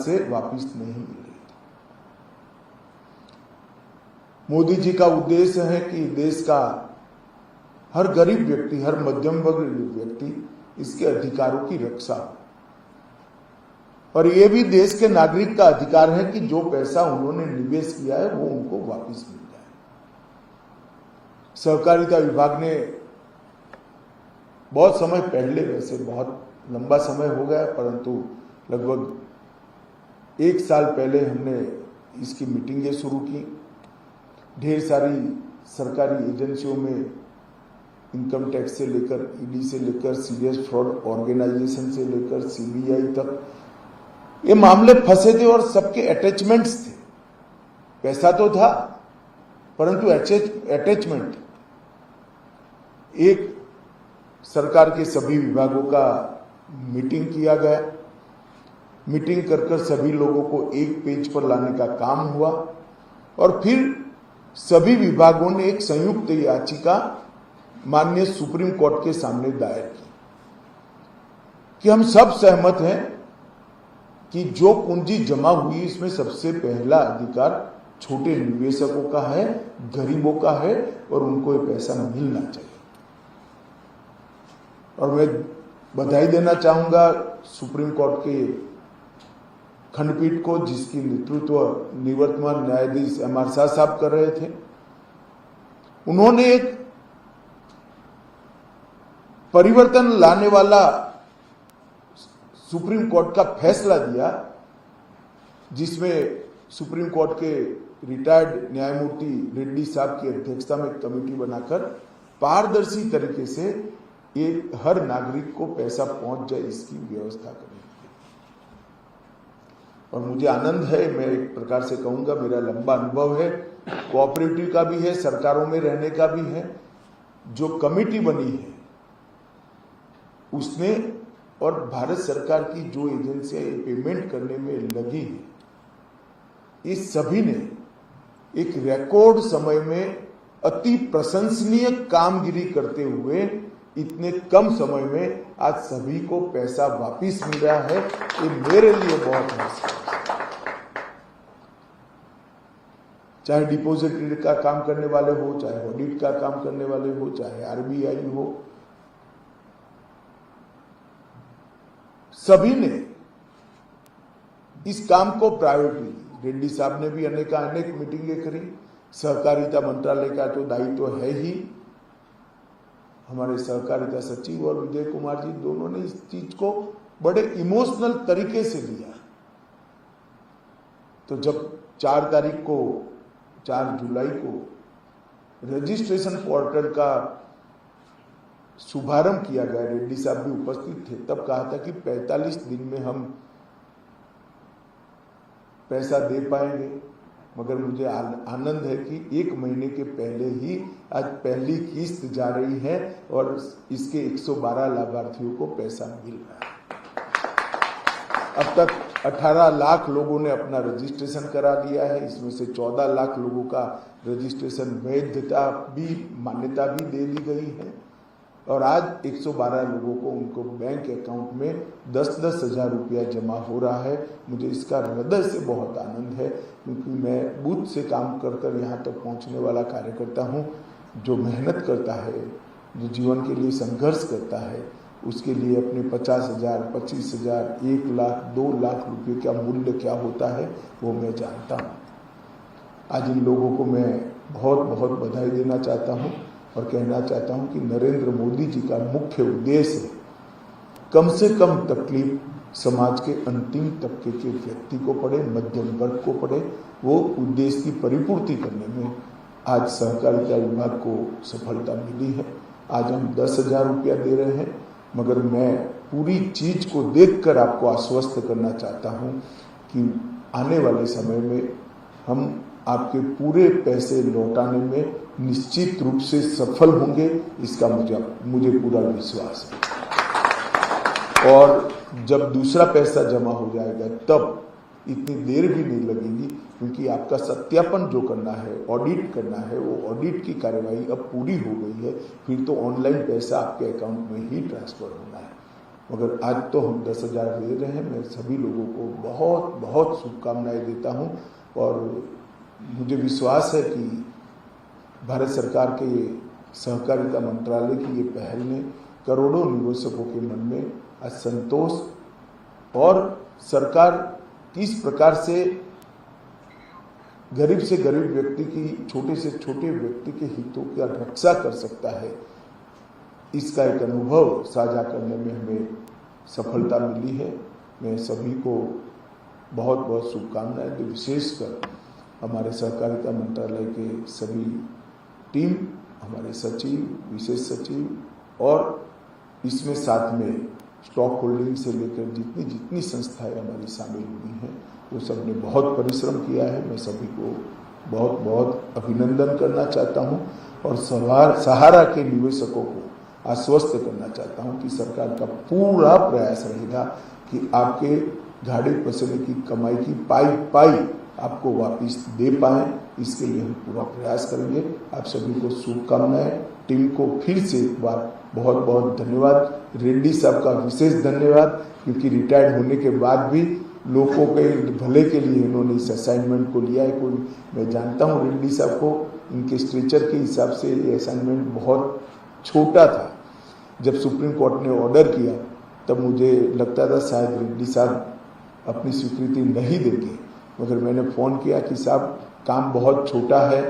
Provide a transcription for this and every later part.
से वापस नहीं मिलेगी। मोदी जी का उद्देश्य है कि देश का हर गरीब व्यक्ति, हर मध्यम वर्ग व्यक्ति इसके अधिकारों की रक्षा हो, और ये भी देश के नागरिक का अधिकार है कि जो पैसा उन्होंने निवेश किया है वो उनको वापस मिल जाए। सहकारिता विभाग ने बहुत समय पहले, वैसे बहुत लंबा समय हो गया, परंतु लगभग 1 साल पहले हमने इसकी मीटिंगें शुरू की। ढेर सारी सरकारी एजेंसियों में इनकम टैक्स से लेकर, ईडी से लेकर, सीरियस फ्रॉड ऑर्गेनाइजेशन से लेकर सीबीआई तक ये मामले फंसे थे, और सबके अटैचमेंट्स थे। पैसा तो था, परंतु अटैचमेंट। एक सरकार के सभी विभागों का मीटिंग किया गया। मीटिंग कर सभी लोगों को एक पेज पर लाने का काम हुआ, और फिर सभी विभागों ने एक संयुक्त याचिका माननीय सुप्रीम कोर्ट के सामने दायर की कि हम सब सहमत हैं कि जो पूंजी जमा हुई इसमें सबसे पहला अधिकार छोटे निवेशकों का है, गरीबों का है, और उनको ये पैसा मिलना चाहिए। और मैं बधाई देना चाहूंगा सुप्रीम कोर्ट के खंडपीठ को, जिसकी नेतृत्व निवर्तमान न्यायाधीश एम.आर. शाह साहब कर रहे थे। उन्होंने एक परिवर्तन लाने वाला सुप्रीम कोर्ट का फैसला दिया, जिसमें सुप्रीम कोर्ट के रिटायर्ड न्यायमूर्ति रेड्डी साहब की अध्यक्षता में एक कमेटी बनाकर पारदर्शी तरीके से ये हर नागरिक को पैसा पहुंच जाए, इसकी व्यवस्था करें। और मुझे आनंद है, मैं एक प्रकार से कहूंगा, मेरा लंबा अनुभव है, कोऑपरेटिव का भी है, सरकारों में रहने का भी है। जो कमेटी बनी है उसने, और भारत सरकार की जो एजेंसियां पेमेंट करने में लगी है, इस सभी ने एक रिकॉर्ड समय में अति प्रशंसनीय कामगिरी करते हुए इतने कम समय में आज सभी को पैसा वापस मिल रहा है। ये मेरे लिए बहुत है। चाहे डिपॉजिटरी का काम करने वाले हो, चाहे ऑडिट का काम करने वाले हो, चाहे आरबीआई हो, सभी ने इस काम को प्रायोरिटी दी। रेड्डी साहब ने भी अनेक मीटिंगें करी। सहकारिता मंत्रालय का तो दायित्व है ही, हमारे सहकारिता सचिव और विजय कुमार जी दोनों ने इस चीज को बड़े इमोशनल तरीके से लिया। तो जब 4 जुलाई को रजिस्ट्रेशन पोर्टल का शुभारंभ किया गया, रेड्डी साहब भी उपस्थित थे, तब कहा था कि 45 दिन में हम पैसा दे पाएंगे। मगर मुझे आनंद है कि 1 महीने के पहले ही आज पहली किस्त जा रही है और इसके 112 लाभार्थियों को पैसा मिल रहा है। अब तक 18 लाख लोगों ने अपना रजिस्ट्रेशन करा लिया है। इसमें से 14 लाख लोगों का रजिस्ट्रेशन वैधता भी, मान्यता भी दे दी गई है, और आज 112 लोगों को उनको बैंक अकाउंट में 10-10 हजार रुपया जमा हो रहा है। मुझे इसका हृदय से बहुत आनंद है, क्योंकि मैं बूथ से काम कर कर यहाँ तक पहुँचने वाला कार्यकर्ता हूँ। जो मेहनत करता है, जो जीवन के लिए संघर्ष करता है, उसके लिए अपने 50,000, 25,000, 1 लाख, 2 लाख रुपये का मूल्य क्या होता है वो मैं जानता हूँ। आज इन लोगों को मैं बहुत बहुत बधाई देना चाहता हूँ और कहना चाहता हूं कि नरेंद्र मोदी जी का मुख्य उद्देश्य कम से कम तकलीफ समाज के अंतिम तबके के व्यक्ति को पड़े, मध्यम वर्ग को पड़े, वो उद्देश्य की परिपूर्ति करने में आज सहकारिता विभाग को सफलता मिली है। आज हम 10,000 रुपया दे रहे हैं, मगर मैं पूरी चीज को देखकर आपको आश्वस्त करना चाहता हूं कि आने वाले समय में हम आपके पूरे पैसे लौटाने में निश्चित रूप से सफल होंगे, इसका मुझे पूरा विश्वास है। और जब दूसरा पैसा जमा हो जाएगा तब इतनी देर भी नहीं लगेगी, क्योंकि आपका सत्यापन जो करना है, ऑडिट करना है, वो ऑडिट की कार्यवाही अब पूरी हो गई है। फिर तो ऑनलाइन पैसा आपके अकाउंट में ही ट्रांसफर होना है। मगर आज तो हम 10,000 दे रहे हैं। मैं सभी लोगों को बहुत बहुत शुभकामनाएं देता हूं और मुझे विश्वास है कि भारत सरकार के सहकारिता मंत्रालय की ये पहल ने करोड़ों निवेशकों के मन में आज संतोष और सरकार किस प्रकार से गरीब से गरीब व्यक्ति की, छोटे से छोटे व्यक्ति के हितों की रक्षा कर सकता है, इसका एक अनुभव साझा करने में हमें सफलता मिली है। मैं सभी को बहुत बहुत शुभकामनाएं दूं, विशेषकर हमारे सहकारिता मंत्रालय के सभी टीम, हमारे सचिव, विशेष सचिव और इसमें साथ में स्टॉक होल्डिंग से लेकर जितनी जितनी संस्थाएं हमारी शामिल हुई हैं, वो सब ने बहुत परिश्रम किया है। मैं सभी को बहुत बहुत अभिनंदन करना चाहता हूं और सहारा के निवेशकों को आश्वस्त करना चाहता हूं कि सरकार का पूरा प्रयास रहेगा कि आपके गाड़ी पसले की कमाई की पाई आपको वापस दे पाएं। इसके लिए हम पूरा प्रयास करेंगे। आप सभी को शुभकामनाएं। टीम को फिर से एक बार बहुत बहुत धन्यवाद। रेड्डी साहब का विशेष धन्यवाद, क्योंकि रिटायर्ड होने के बाद भी लोगों के भले के लिए इन्होंने इस असाइनमेंट को लिया है। कोई मैं जानता हूँ रेड्डी साहब को, इनके स्ट्रेचर के हिसाब से ये असाइनमेंट बहुत छोटा था। जब सुप्रीम कोर्ट ने ऑर्डर किया तब मुझे लगता था शायद रेड्डी साहब अपनी स्वीकृति नहीं देंगे, मगर मैंने फ़ोन किया कि साहब काम बहुत छोटा है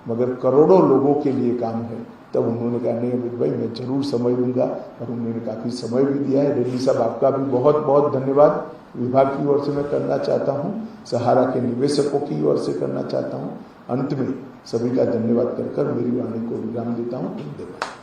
मगर करोड़ों लोगों के लिए काम है। तब उन्होंने कहा नहीं अमित भाई, मैं जरूर समय दूंगा और उन्होंने काफ़ी समय भी दिया है। रेड्डी साहब आपका भी बहुत बहुत धन्यवाद विभाग की ओर से मैं करना चाहता हूँ, सहारा के निवेशकों की ओर से करना चाहता हूँ। अंत में सभी का धन्यवाद कर मेरी वाणी को विराम देता हूँ। धन्यवाद।